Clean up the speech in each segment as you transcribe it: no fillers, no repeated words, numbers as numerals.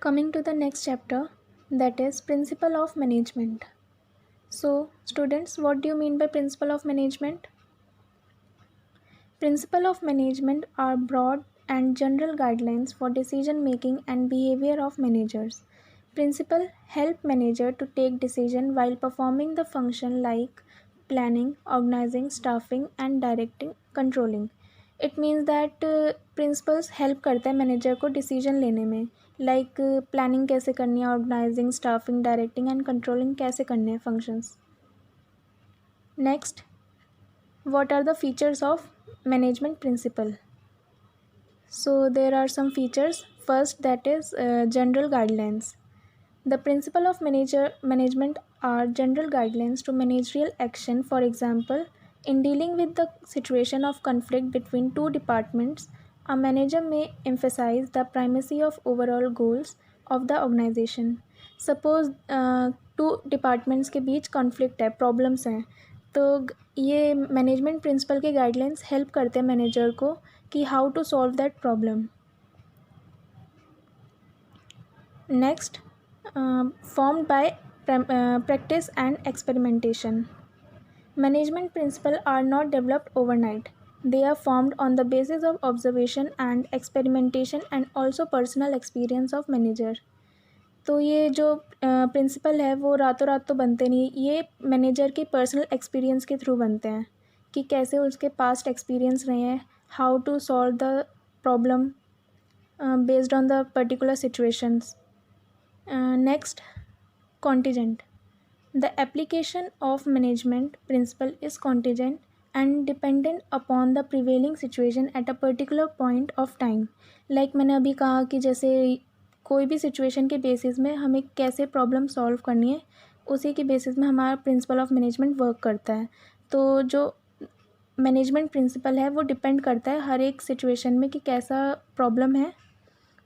Coming to the next chapter, that is Principle of Management. So, students, what do you mean by Principle of Management? Principle of Management are broad and general guidelines for decision making and behavior of managers. Principle help manager to take decision while performing the function like planning, organizing, staffing and directing, controlling. It means that principles help करते हैं manager को decision लेने में like planning कैसे करनी है, organising, staffing, directing and controlling कैसे करने हैं functions. Next, what are the features of management principle? So there are some features. First, that is general guidelines. The principle of management are general guidelines to managerial action. For example, in dealing with the situation of conflict between two departments, a manager may emphasize the primacy of overall goals of the organization. Suppose two departments के बीच conflict है, problems हैं, तो ये management principle के guidelines help करते हैं manager को कि how to solve that problem. Next, formed by practice and experimentation. Management principles are not developed overnight. They are formed on the basis of observation and experimentation and also personal experience of manager. तो ये जो principal है वो रातों रात तो बनते नहीं, ये मैनेजर के पर्सनल एक्सपीरियंस के थ्रू बनते हैं कि कैसे उसके पास्ट एक्सपीरियंस रहे हैं, how to solve the problem based on the particular situations. Next, contingent. The application of management principle is contingent and dependent upon the prevailing situation at a particular point of time. Like मैंने अभी कहा कि जैसे कोई भी situation के basis में हमें कैसे प्रॉब्लम सॉल्व करनी है, उसी के बेसिस में हमारा प्रिंसिपल ऑफ मैनेजमेंट वर्क करता है. तो जो मैनेजमेंट प्रिंसिपल है वो डिपेंड करता है हर एक सिचुएशन में कि कैसा प्रॉब्लम है,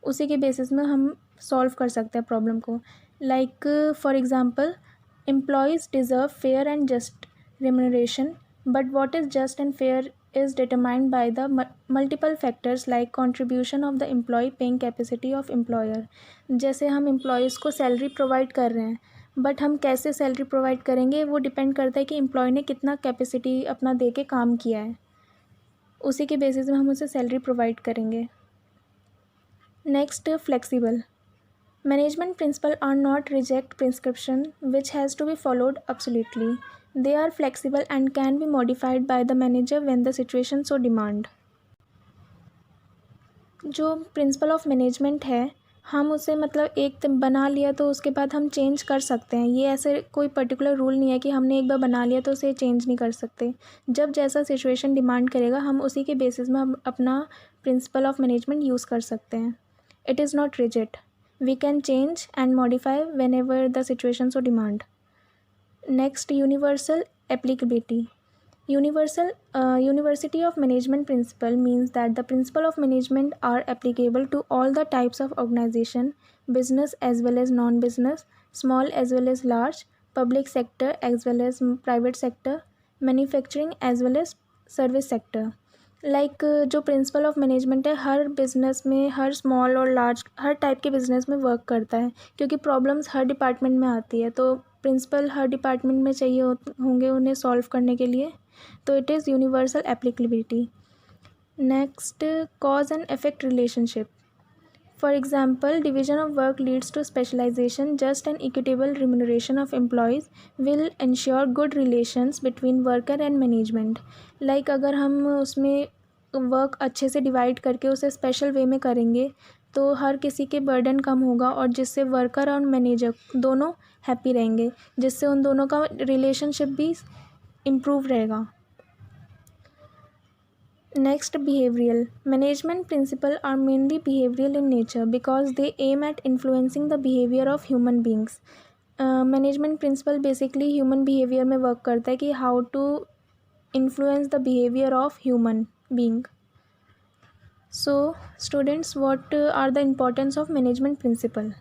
उसी के बेसिस में हम सॉल्व कर सकते हैं प्रॉब्लम को. Like for example, employees deserve fair and just remuneration, but what is just and fair is determined by the multiple factors like contribution of the employee, paying capacity of employer. जैसे हम employees को salary provide कर रहे हैं, but हम कैसे salary provide करेंगे वो डिपेंड करता है कि एम्प्लॉय ने कितना कैपेसिटी अपना दे के काम किया है, उसी के बेसिस में हम उसे सैलरी प्रोवाइड करेंगे. Next, flexible. Management principles are not rigid prescription which has to be followed absolutely. They are flexible and can be modified by the manager when the situation so demand. जो principal of management है, हम उसे मतलब एक बना लिया तो उसके बाद हम चेंज कर सकते हैं. ये ऐसे कोई पर्टिकुलर रूल नहीं है कि हमने एक बार बना लिया तो उसे चेंज नहीं कर सकते. जब जैसा सिचुएशन डिमांड करेगा हम उसी के बेसिस में हम अपना प्रिंसिपल ऑफ मैनेजमेंट यूज़ कर सकते हैं. It is not rigid. We can change and modify whenever the situation so demand. Next, universal applicability. University of management principle means that the principle of management are applicable to all the types of organization, business as well as non-business, small as well as large, public sector as well as private sector, manufacturing as well as service sector. Like जो principal of management है हर business में, हर small और large, हर type के business में work करता है, क्योंकि problems हर department में आती है, तो प्रिंसिपल हर डिपार्टमेंट में चाहिए होंगे उन्हें सॉल्व करने के लिए. तो it is universal applicability. Next, cause and effect relationship. For example, division of work leads to specialization. Just and equitable remuneration of employees will ensure good relations between worker and management. Like अगर हम उसमें work अच्छे से divide करके उसे special वे में करेंगे तो हर किसी के बर्डन कम होगा और जिससे वर्कर और मैनेजर दोनों हैप्पी रहेंगे, जिससे उन दोनों का रिलेशनशिप भी इम्प्रूव रहेगा. Next, behavioral. Management principles are mainly behavioral in nature because they aim at influencing the behavior of human beings. Management principle basically human behavior में work करता है कि how to influence the behavior of human being. So, students, what are the importance of management principle?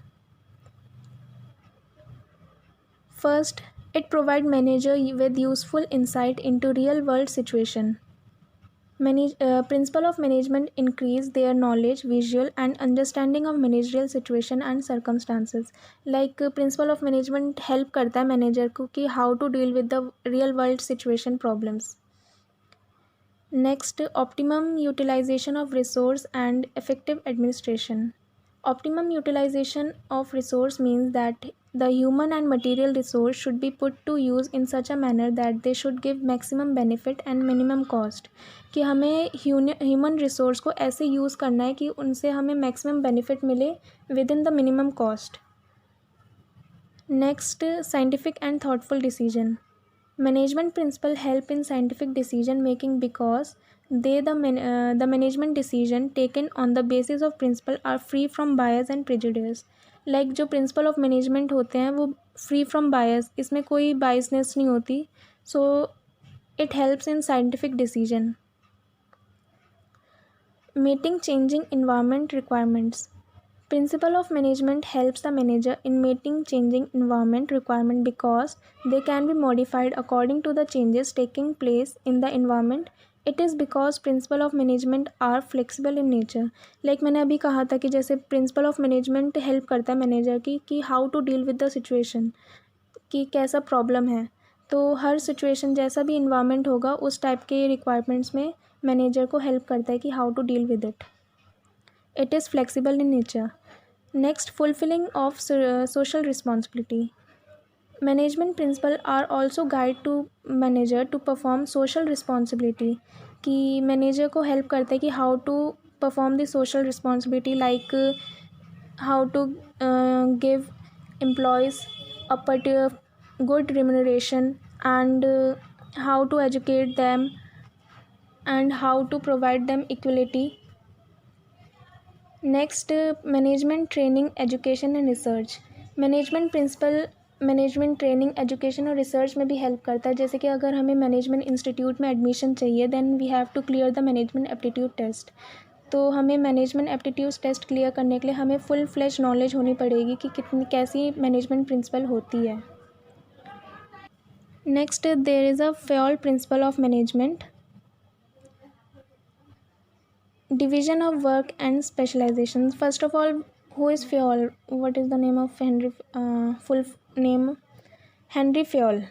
First, it provides manager with useful insight into real world situation. Principle of management increase their knowledge, visual and understanding of managerial situation and circumstances. Like principle of management help करता है manager को कि how to deal with the real world situation problems. Next, optimum utilization of resource and effective administration. Optimum utilization of resource means that the human and material resource should be put to use in such a manner that they should give maximum benefit and minimum cost. कि हमें human resource को ऐसे use करना है कि उनसे हमें maximum benefit मिले with in the minimum cost. Next, scientific and thoughtful decision. Management principle help in scientific decision making because the management decision taken on the basis of principle are free from bias and prejudice. Like जो principle of management होते हैं वो free from bias, इसमें कोई biasness नहीं होती, so it helps in scientific decision. Meeting changing environment requirements. Principle of management helps the manager in meeting changing environment requirement because they can be modified according to the changes taking place in the environment. It is because principle of management are flexible in nature. Like मैंने अभी कहा था कि जैसे principle of management help करता है manager की कि how to deal with the situation, कि कैसा problem है. तो हर situation जैसा भी environment होगा उस type के requirements में manager को help करता है कि how to deal with it. It is flexible in nature. Next, fulfilling of social responsibility. Management principle are also guide to manager to perform social responsibility. कि manager को help करते हैं कि how to perform the social responsibility, like how to give employees a particular good remuneration and how to educate them and how to provide them equality. Next, management training education and research. Management principle management training education और research में भी help करता है. जैसे कि अगर हमें management institute में एडमिशन चाहिए then we have to clear the management aptitude test. तो हमें मैनेजमेंट एप्टीट्यूड टेस्ट क्लियर करने के लिए हमें फुल फ्लेज नॉलेज होनी पड़ेगी कि कितनी कैसी मैनेजमेंट प्रिंसिपल होती है. Next, there is a Fayol principle of management. Division of work and specializations. First of all, who is Fayol? What is the name of Henry? Full name Henry Fayol.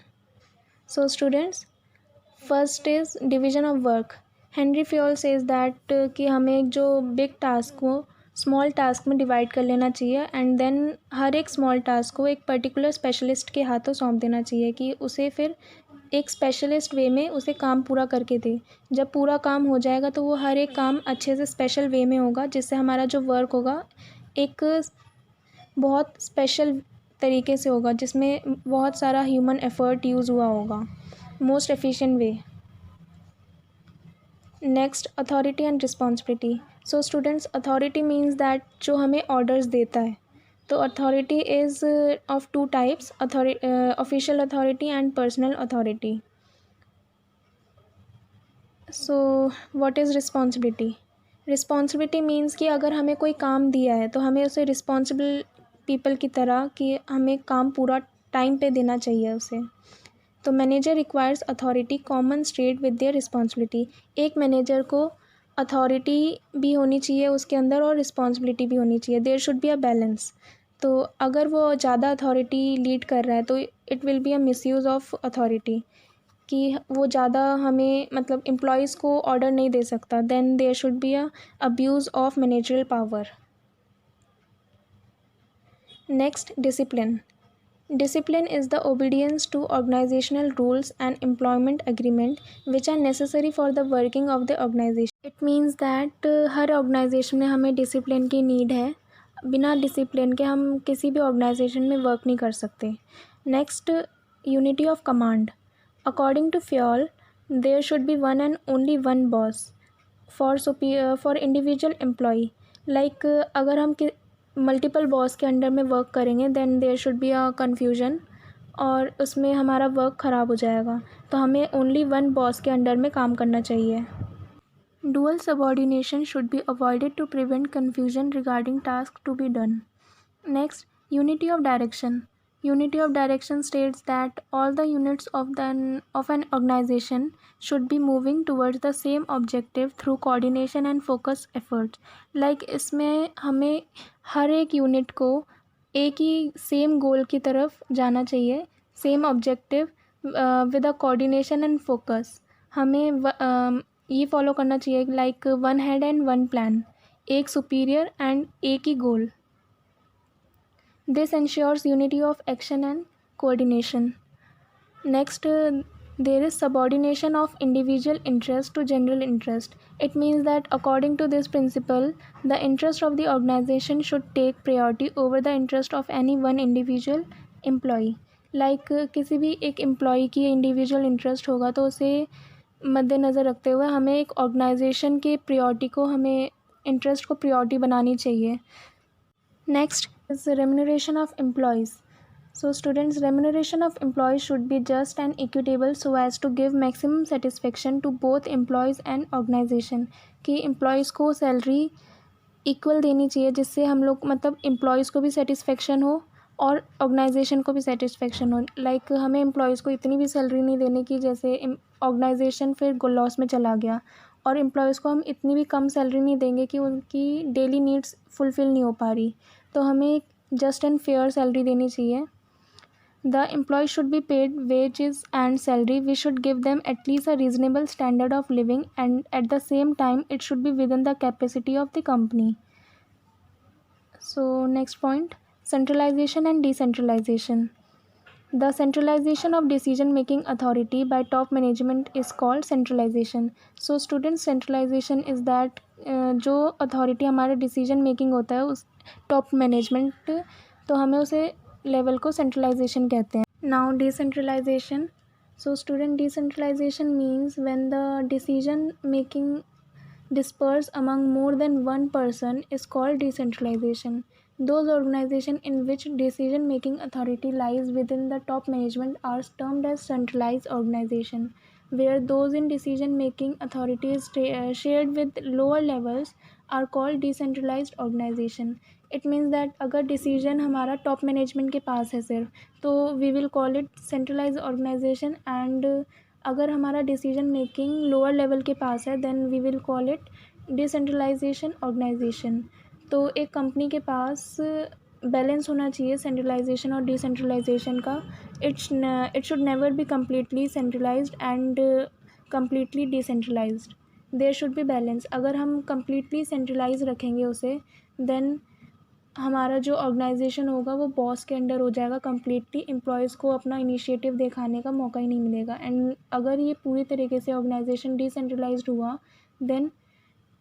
So students, first is division of work. Henry Fayol says that कि हमें एक जो big task को small task में divide कर लेना चाहिए and then हर एक स्मॉल टास्क को एक पर्टिकुलर स्पेशलिस्ट के हाथों सौंप देना चाहिए कि उसे फिर एक स्पेशलिस्ट वे में उसे काम पूरा करके दे. जब पूरा काम हो जाएगा तो वो हर एक काम अच्छे से स्पेशल वे में होगा जिससे हमारा जो वर्क होगा एक बहुत स्पेशल तरीके से होगा जिसमें बहुत सारा ह्यूमन एफर्ट यूज़ हुआ होगा, most efficient way. Next, authority and responsibility. So students, authority means that जो हमें ऑर्डर्स देता है. तो authority is of two types, official authority and personal authority. So what is responsibility? Responsibility means कि अगर हमें कोई काम दिया है तो हमें उसे रिस्पॉन्सिबल पीपल की तरह कि हमें काम पूरा टाइम पे देना चाहिए उसे. तो manager requires authority common straight with their responsibility. एक मैनेजर को अथॉरिटी भी होनी चाहिए उसके अंदर और रिस्पॉन्सिबिलिटी भी होनी चाहिए. There should be a balance. तो अगर वो ज़्यादा अथॉरिटी लीड कर रहा है तो it will be a misuse of authority कि वो ज़्यादा हमें मतलब एम्प्लॉयज़ को ऑर्डर नहीं दे सकता. Then there should be a abuse of managerial power. Next, discipline. Discipline is the obedience to organizational rules and employment agreement which are necessary for the working of the organization. It means that her organization में हमें discipline की need है. बिना discipline के हम किसी भी organization में work नहीं कर सकते. Next, unity of command. According to Fayol, there should be one and only one boss for individual employee. Like अगर हम मल्टीपल बॉस के अंडर में वर्क करेंगे then there should be a confusion और उसमें हमारा वर्क ख़राब हो जाएगा. तो हमें ओनली वन बॉस के अंडर में काम करना चाहिए. Dual subordination should be avoided to prevent confusion regarding task to be done. Next, unity of direction. Unity of direction states that all the units of an organization should be moving towards the same objective through coordination and focused efforts. Like इसमें हमें हर एक unit को एक ही same गोल की तरफ जाना चाहिए, same objective with a coordination and focus. हमें ये फॉलो करना चाहिए like one head and one plan, एक सुपीरियर एंड एक ही गोल. This ensures unity of action and coordination. Next, there is subordination of individual interest to general interest. It means that according to this principle, the interest of the organization should take priority over the interest of any one individual employee. Like किसी भी एक employee की individual interest होगा तो उसे मद्देनज़र रखते हुए हमें एक ऑर्गेनाइजेशन के प्रायोरिटी को हमें इंटरेस्ट को प्रायोरिटी बनानी चाहिए. Next is the remuneration of employees. So students, remuneration of employees should be just and equitable so as to give maximum satisfaction to both employees and organization. कि employees को salary equal देनी चाहिए जिससे हम लोग मतलब employees को भी satisfaction हो और organization को भी satisfaction हो. Like हमें employees को इतनी भी salary नहीं देनी कि जैसे organization फिर लॉस में चला गया, और एम्प्लॉयज़ को हम इतनी भी कम सैलरी नहीं देंगे कि उनकी डेली नीड्स फुलफ़िल नहीं हो पा रही. तो हमें एक जस्ट एंड फेयर सैलरी देनी चाहिए. The employ should be paid wages and salary. We should give them at least a reasonable standard of living and at the same time it should be within the capacity of the company. So next point, centralisation and decentralisation. The centralization of decision-making authority by top management is called centralization. So students, centralization is that जो authority हमारा decision making होता है उस top management, तो हमें उसे level को centralization कहते हैं. Now decentralization. So student, decentralization means when the decision making dispersed among more than one person is called decentralization. Those organizations in which decision-making authority lies within the top management are termed as centralized organization. Where those in decision-making authority is shared with lower levels are called decentralized organization. It means that अगर decision हमारा top management के पास है सिर्फ, तो we will call it centralized organization, and अगर हमारा decision making lower level के पास है then we will call it decentralization organization. तो एक कंपनी के पास बैलेंस होना चाहिए सेंट्रलाइजेशन और डिसेंट्रलाइजेशन का. It should never be completely centralised and completely decentralised. There should be balance. अगर हम कम्प्लीटली सेंट्रलाइज रखेंगे उसे, देन हमारा जो ऑर्गेनाइजेशन होगा वो बॉस के अंडर हो जाएगा कम्प्लीटली. एम्प्लॉयज़ को अपना इनिशिएटिव दिखाने का मौका ही नहीं मिलेगा. एंड अगर ये पूरी तरीके से ऑर्गेनाइजेशन डिसेंट्रलाइज्ड हुआ, देन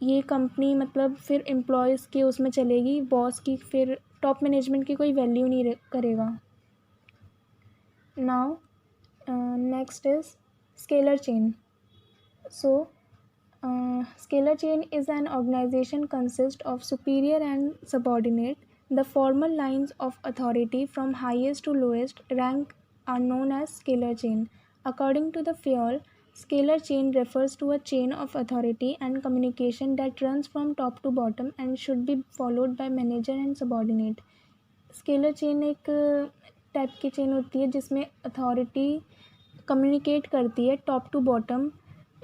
ये कंपनी मतलब फिर एम्प्लॉयज़ के उसमें चलेगी, बॉस की फिर टॉप मैनेजमेंट की कोई वैल्यू नहीं करेगा. Now next is scalar chain. So scalar chain is an organisation consist of superior and subordinate. The formal lines of authority from highest to lowest rank are known as scalar chain. According to the Fayol, scalar chain refers to a chain of authority and communication that runs from top to bottom and should be followed by manager and subordinate. Scalar chain एक type की chain होती है जिसमें authority communicate करती है top to bottom.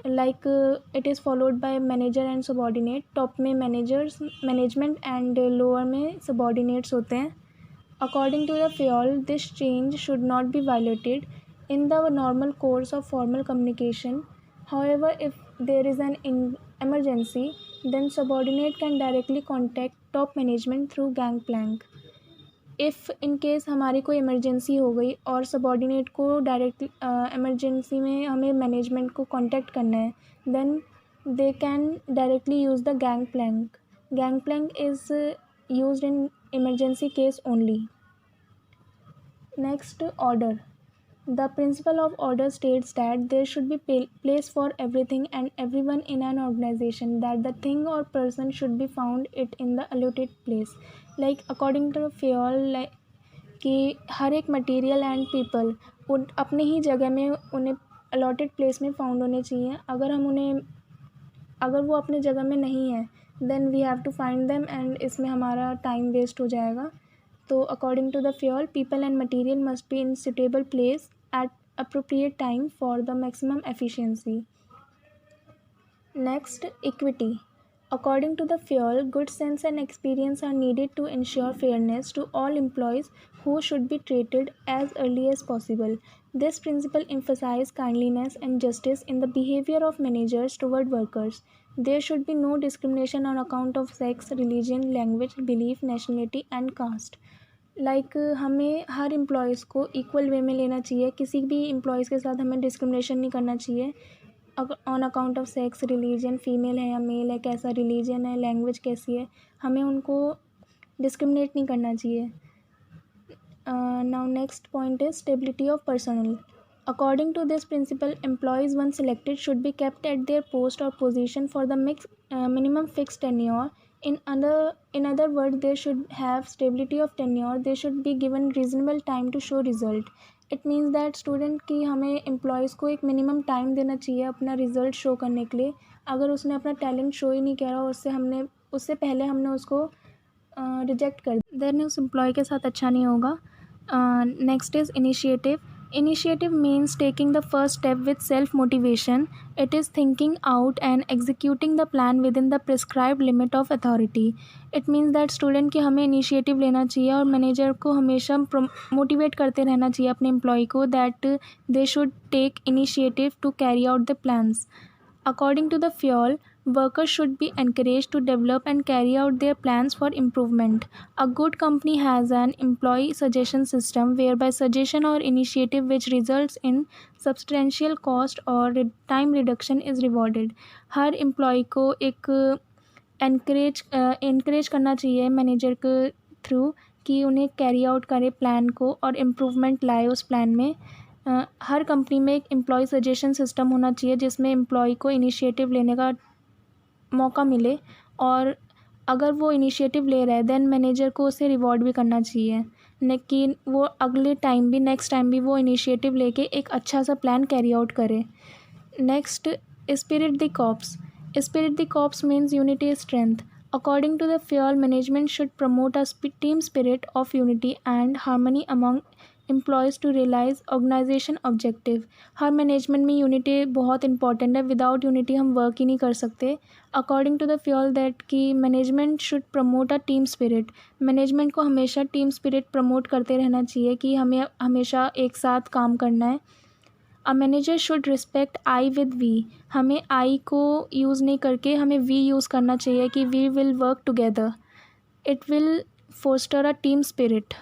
Like it is followed by manager and subordinate. Top में management and lower में subordinates होते हैं. According to the Fayol, this change should not be violated in the normal course of formal communication. However, if there is an emergency, then subordinate can directly contact top management through gangplank. If in case हमारी कोई emergency हो गई और subordinate को direct emergency में हमें management को contact करना है, then they can directly use the gangplank. Gangplank is used in emergency case only. Next, order. The principle of order states that there should be place for everything and everyone in an organization, that the thing or person should be found it in the allotted place. Like according to Fayol, like कि हर एक material and people उन अपने ही जगह में उन्हें allotted place में found होने चाहिए. अगर वो अपने जगह में नहीं है, then we have to find them, and इसमें हमारा टाइम वेस्ट हो जाएगा. तो according to the Fayol people and material must be in suitable place at appropriate time for the maximum efficiency. Next, equity. According to the fuel, good sense and experience are needed to ensure fairness to all employees who should be treated as early as possible. This principle emphasizes kindliness and justice in the behavior of managers toward workers. There should be no discrimination on account of sex, religion, language, belief, nationality, and caste. हमें हर employees को equal वे में लेना चाहिए, किसी भी employees के साथ हमें डिस्क्रिमिनेशन नहीं करना चाहिए on account of sex, religion, female है या मेल है, कैसा रिलीजन है, लैंग्वेज कैसी है, हमें उनको डिस्क्रिमिनेट नहीं करना चाहिए. Now next point is stability of personal. According to this principle, employees once selected should be kept at their post or position for the minimum fixed tenure. In other words, they should have stability of tenure. They should be given reasonable time to show result. It means that student की हमें employees को एक minimum time देना चाहिए अपना result show करने के लिए. अगर उसने अपना talent show ही नहीं किया उससे पहले हमने उसको reject कर दिया, then उस employee के साथ अच्छा नहीं होगा. Next is initiative. Initiative means taking the first step with self-motivation. It is thinking out and executing the plan within the prescribed limit of authority. It means that student की हमें initiative लेना चाहिए और manager को हमेशा motivate करते रहना चाहिए अपने employee को that they should take initiative to carry out the plans. According to the fuel, workers should be encouraged to develop and carry out their plans for improvement. A good company has an employee suggestion system whereby suggestion or initiative which results in substantial cost or time reduction is rewarded. Her employee को एक encourage करना चाहिए manager के through कि उन्हें carry out करे plan को और इम्प्रूवमेंट लाए उस प्लान में. हर कंपनी में एक एम्प्लॉय सजेशन सिस्टम होना चाहिए जिसमें एम्प्लॉय को इनिशिएटिव लेने का मौका मिले, और अगर वो इनिशिएटिव ले रहा है देन मैनेजर को उसे रिवॉर्ड भी करना चाहिए न कि वो अगले टाइम भी नेक्स्ट टाइम भी वो इनिशिएटिव लेके एक अच्छा सा प्लान कैरी आउट करे. Next, spirit the corps. Spirit the corps means unity is strength. According to the fuel, management should promote a team spirit of unity and harmony among employees to realize organization objective. हर management में unity बहुत important है, without unity हम work ही नहीं कर सकते. According to the Fayol that कि management should promote a team spirit. Management को हमेशा टीम स्पिरिट प्रमोट करते रहना चाहिए कि हमें हमेशा एक साथ काम करना है. A manager should respect I with we. हमें आई को यूज़ नहीं करके हमें वी यूज़ करना चाहिए कि we will work together. It will foster a team spirit.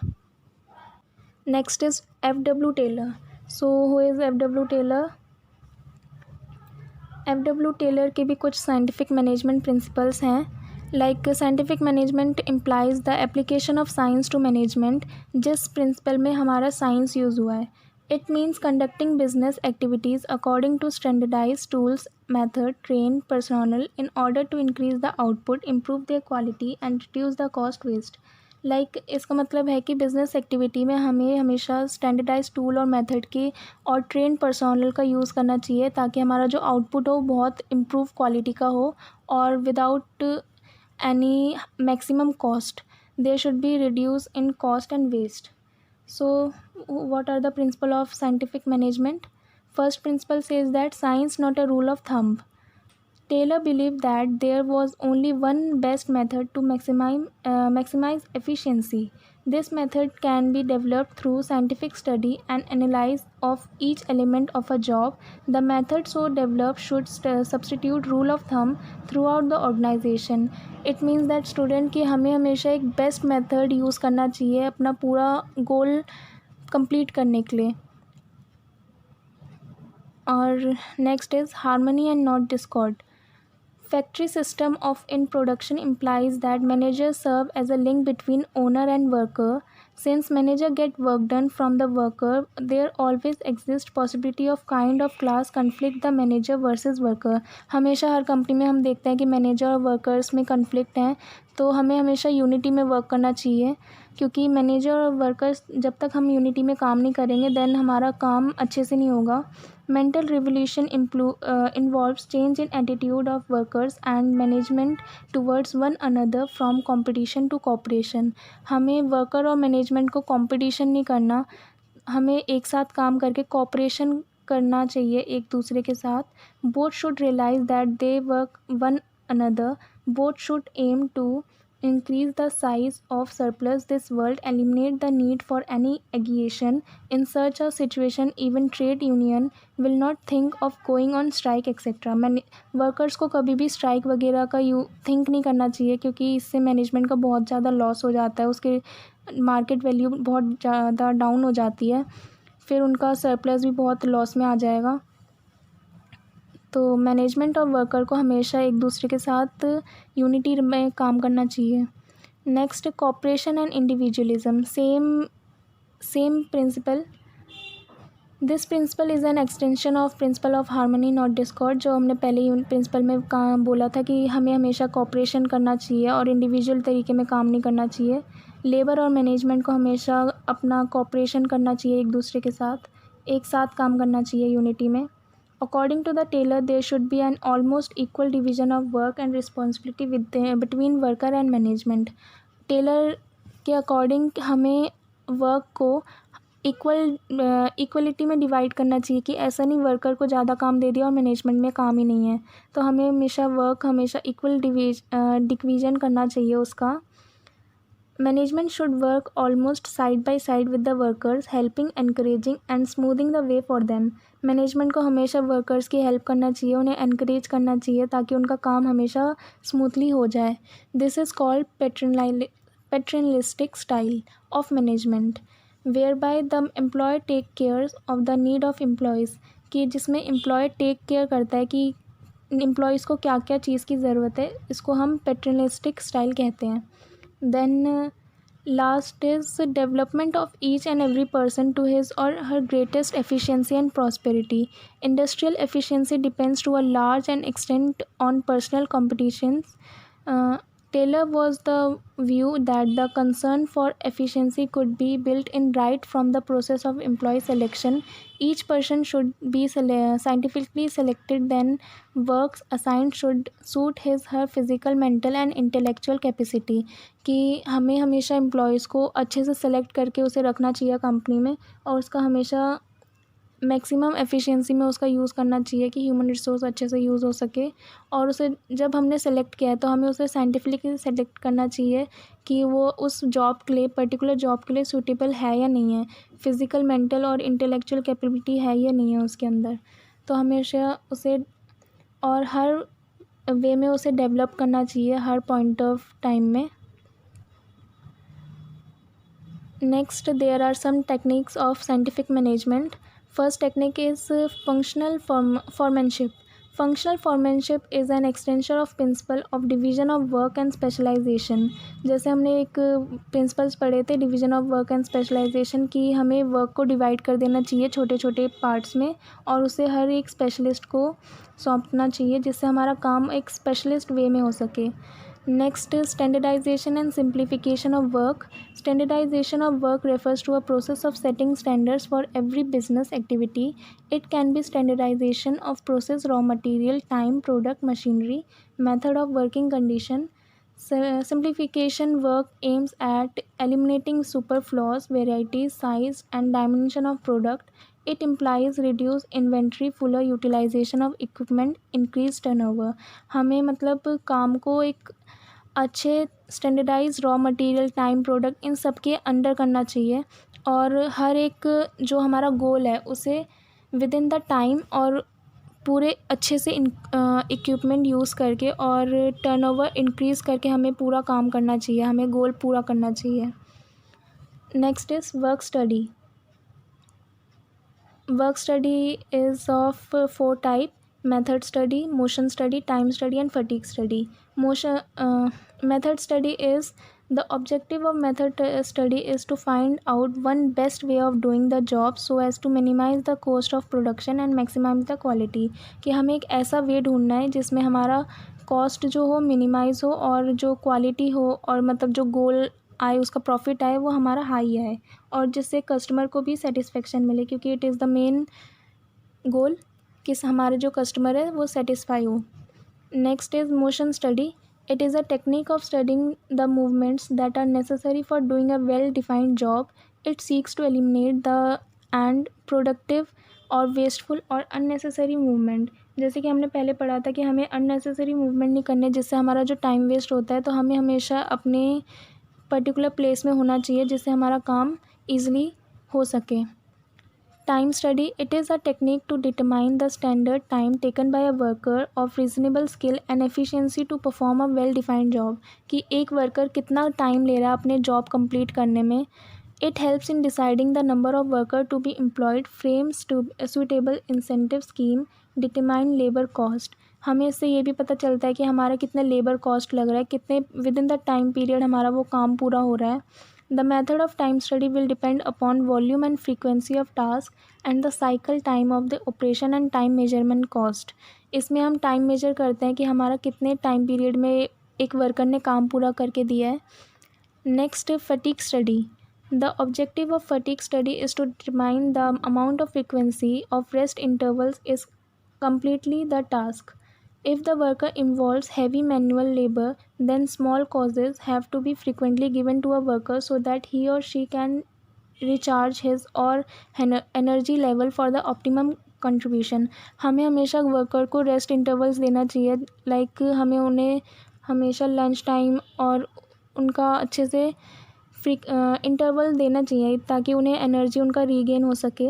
Next is F.W. Taylor. So who is F.W. Taylor? F.W. Taylor के भी कुछ साइंटिफिक मैनेजमेंट प्रिंसिपल्स हैं. Like scientific management implies the application of science to management. जिस principle में हमारा science use हुआ है. It means conducting business activities according to standardized tools, method, trained personnel in order to increase the output, improve their quality and reduce the cost waste. इसका मतलब है कि business activity में हमें हमेशा स्टैंडर्डाइज टूल और मेथड के और ट्रेन पर्सोनल का यूज़ करना चाहिए ताकि हमारा जो आउटपुट हो वो बहुत इम्प्रूव क्वालिटी का हो और without any maximum cost. There should be reduce in cost and waste. So, what are the principle of scientific management? First principle says that science not a rule of thumb. Taylor believed that there was only one best method to maximize efficiency. This method can be developed through scientific study and analysis of each element of a job. The method so developed should substitute rule of thumb throughout the organization. It means that student की हमें हमेशा एक best method use करना चाहिए अपना पूरा गोल complete करने के लिए. और next is harmony and not Discord. Factory system of in production implies that managers serve as a link between owner and worker. Since manager get work done from the worker, there always exists possibility of kind of class conflict the manager versus worker. हमेशा हर company में हम देखते हैं कि manager और workers में conflict हैं, तो हमें हमेशा यूनिटी में वर्क करना चाहिए क्योंकि मैनेजर और वर्कर्स जब तक हम यूनिटी में काम नहीं करेंगे देन हमारा काम अच्छे से नहीं होगा. Mental revolution involves change in attitude of workers and management towards one another from competition to cooperation. हमें वर्कर और मैनेजमेंट को कंपटीशन नहीं करना, हमें एक साथ काम करके कॉपरेशन करना चाहिए एक दूसरे के साथ. Both should realise that they work one another. Both should aim to increase the size of surplus this world, eliminate the need for any aggregation. In such a situation even trade union will not think of going on strike etc. मैंने workers को कभी भी strike वगैरह का think नहीं करना चाहिए, क्योंकि इससे मैनेजमेंट का बहुत ज़्यादा लॉस हो जाता है, उसके मार्केट वैल्यू बहुत ज़्यादा डाउन हो जाती है, फिर उनका सरप्लस भी बहुत लॉस में आ जाएगा. तो मैनेजमेंट और वर्कर को हमेशा एक दूसरे के साथ यूनिटी में काम करना चाहिए. Next, cooperation and individualism. Same principle. This principle is an extension of principle of harmony not discord. जो हमने पहले ही प्रिंसिपल में बोला था कि हमें हमेशा कॉपरेशन करना चाहिए और इंडिविजुअल तरीके में काम नहीं करना चाहिए. लेबर और मैनेजमेंट को हमेशा अपना कॉपरेशन करना चाहिए, एक दूसरे के साथ एक साथ काम करना चाहिए यूनिटी में. According to the Taylor, there should be an almost equal division of work and responsibility between worker and management. Taylor के अकॉर्डिंग हमें वर्क को इक्वलिटी में डिवाइड करना चाहिए कि ऐसा नहीं वर्कर को ज़्यादा काम दे दिया और मैनेजमेंट में काम ही नहीं है. तो हमें हमेशा इक्वल डिवीज़न करना चाहिए उसका. Management should work almost side by side with the workers, helping, encouraging and smoothing the way for them. Management को हमेशा वर्कर्स की हेल्प करना चाहिए, उन्हें एनकरेज करना चाहिए ताकि उनका काम हमेशा स्मूथली हो जाए. This is called paternalistic style of management, whereby the employ take care of the need of employees. कि जिसमें एम्प्लॉय टेक केयर करता है कि एम्प्लॉयज़ को क्या क्या चीज़ की ज़रूरत है, इसको हम पैटर्नलिस्टिक स्टाइल कहते हैं. Then last is development of each and every person to his or her greatest efficiency and prosperity. Industrial efficiency depends to a large and extent on personal competitions. Taylor was the view that the concern for efficiency could be built in right from the process of employee selection. Each person should be scientifically selected, then works assigned should suit his her physical, mental and intellectual capacity. कि हमें हमेशा employees को अच्छे से select करके उसे रखना चाहिए कंपनी में और उसका हमेशा मैक्सिमम एफिशिएंसी में उसका यूज़ करना चाहिए कि ह्यूमन रिसोर्स अच्छे से यूज़ हो सके. और उसे जब हमने सेलेक्ट किया है तो हमें उसे साइंटिफिकली सेलेक्ट करना चाहिए कि वो उस जॉब के लिए, पर्टिकुलर जॉब के लिए सूटेबल है या नहीं है, फिज़िकल, मेंटल और इंटेलेक्चुअल कैपेबिलिटी है या नहीं है उसके अंदर. तो हमेशा उसे और हर वे में उसे डेवलप करना चाहिए हर पॉइंट ऑफ टाइम में. Next, there are some techniques of scientific management. First technique is functional foremanship. Functional foremanship is an extension of principle of division of work and specialization. जैसे हमने एक प्रिंसिपल्स पढ़े थे division of work and specialisation की, हमें work को divide कर देना चाहिए छोटे छोटे पार्ट्स में और उसे हर एक स्पेशलिस्ट को सौंपना चाहिए जिससे हमारा काम एक स्पेशलिस्ट वे में हो सके. Next is standardization and simplification of work. Standardization of work refers to a process of setting standards for every business activity. It can be standardization of process, raw material, time, product, machinery, method of working condition. Simplification work aims at eliminating superfluous varieties, size and dimension of product. It implies reduced inventory, fuller utilization of equipment, increased turnover. हमें मतलब काम को एक अच्छे standardise raw material, time, product इन सब के under करना चाहिए और हर एक जो हमारा गोल है उसे विद इन द टाइम और पूरे अच्छे से इक्विपमेंट यूज़ करके और टर्नओवर इंक्रीज़ करके हमें पूरा काम करना चाहिए, हमें गोल पूरा करना चाहिए. Next is work study. Work study is of 4 type: method study, motion study, time study and fatigue study. Method study is the objective of method study is to find out one best way of doing the job so as to minimize the cost of production and maximize the quality. कि हमें एक ऐसा वे ढूंढना है जिसमें हमारा cost जो हो मिनिमाइज़ हो और जो क्वालिटी हो और मतलब जो गोल आए, उसका प्रॉफिट आए, वो हमारा हाई आए और जिससे कस्टमर को भी सेटिस्फेक्शन मिले, क्योंकि it is the main goal, किस हमारे जो कस्टमर है वो सेटिस्फाई हो. Next is motion study. It is a technique of studying the movements that are necessary for doing a well-defined job. It seeks to eliminate the and productive or wasteful or unnecessary movement. जैसे कि हमने पहले पढ़ा था कि हमें unnecessary movement नहीं करने, जिससे हमारा जो टाइम वेस्ट होता है. तो हमें हमेशा अपने पर्टिकुलर प्लेस में होना चाहिए जिससे हमारा काम ईज़िली हो सके. Time study. It is a technique to determine the standard time taken by a worker of reasonable skill and efficiency to perform a well-defined job. कि एक वर्कर कितना टाइम ले रहा है अपने जॉब कंप्लीट करने में. It helps in deciding the number of worker to be employed, frames to a suitable incentive scheme, determine labor cost. हमें इससे ये भी पता चलता है कि हमारा कितने लेबर कॉस्ट लग रहा है, कितने with in the time period हमारा वो काम पूरा हो रहा है. The method of time study will depend upon volume and frequency of task and the cycle time of the operation and time measurement cost. इसमें हम टाइम मेजर करते हैं कि हमारा कितने टाइम पीरियड में एक वर्कर ने काम पूरा करके दिया है. Next, fatigue study. The objective of fatigue study is to determine the amount of frequency of rest intervals is completely the task. If the worker involves heavy manual labor, then small causes have to be frequently given to a worker so that he or she can recharge his or energy level for the optimum contribution. हमें हमेशा worker को rest intervals देना चाहिए. Like हमें उन्हें हमेशा lunch time और उनका अच्छे से इंटरवल देना चाहिए ताकि उन्हें एनर्जी उनका रीगेन हो सके.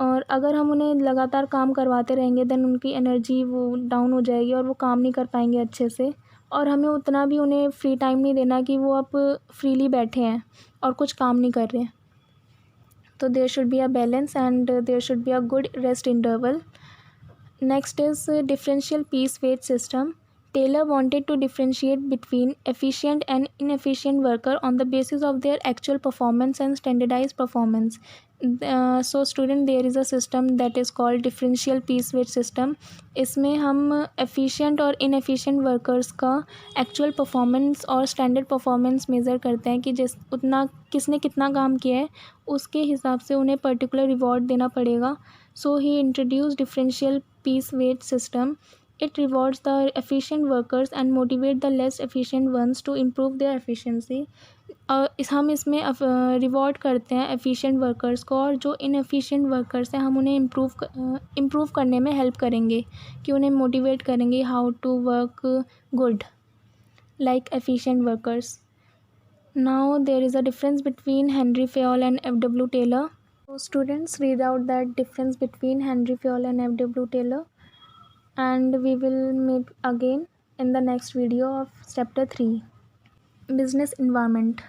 और अगर हम उन्हें लगातार काम करवाते रहेंगे देन उनकी एनर्जी वो डाउन हो जाएगी और वो काम नहीं कर पाएंगे अच्छे से. और हमें उतना भी उन्हें फ्री टाइम नहीं देना कि वो अब फ्रीली बैठे हैं और कुछ काम नहीं कर रहे हैं. तो there should be a balance and there should be a good rest interval. Next is differential piece rate system. Taylor wanted to differentiate between efficient and inefficient worker on the basis of their actual performance and standardized performance. So student, there is a system that is called differential piece weight system. इसमें हम efficient और inefficient workers का actual performance और standard performance measure करते हैं कि जिस उतना किसने कितना काम किया है उसके हिसाब से उन्हें particular reward देना पड़ेगा. So he introduced differential piece weight system. It rewards the efficient workers and motivate the less efficient ones to improve their efficiency. हम इसमें रिवॉर्ड करते हैं एफिशिएंट वर्कर्स को, और जो इनएफिशिएंट वर्कर्स हैं हम उन्हें इम्प्रूव करने में हेल्प करेंगे कि उन्हें मोटिवेट करेंगे how to work good like efficient workers. Now there is a difference between Henry Fayol and F W. Taylor. So students, read out that difference between Henry Fayol and F.W. Taylor. And we will meet again in the next video of chapter 3, business environment.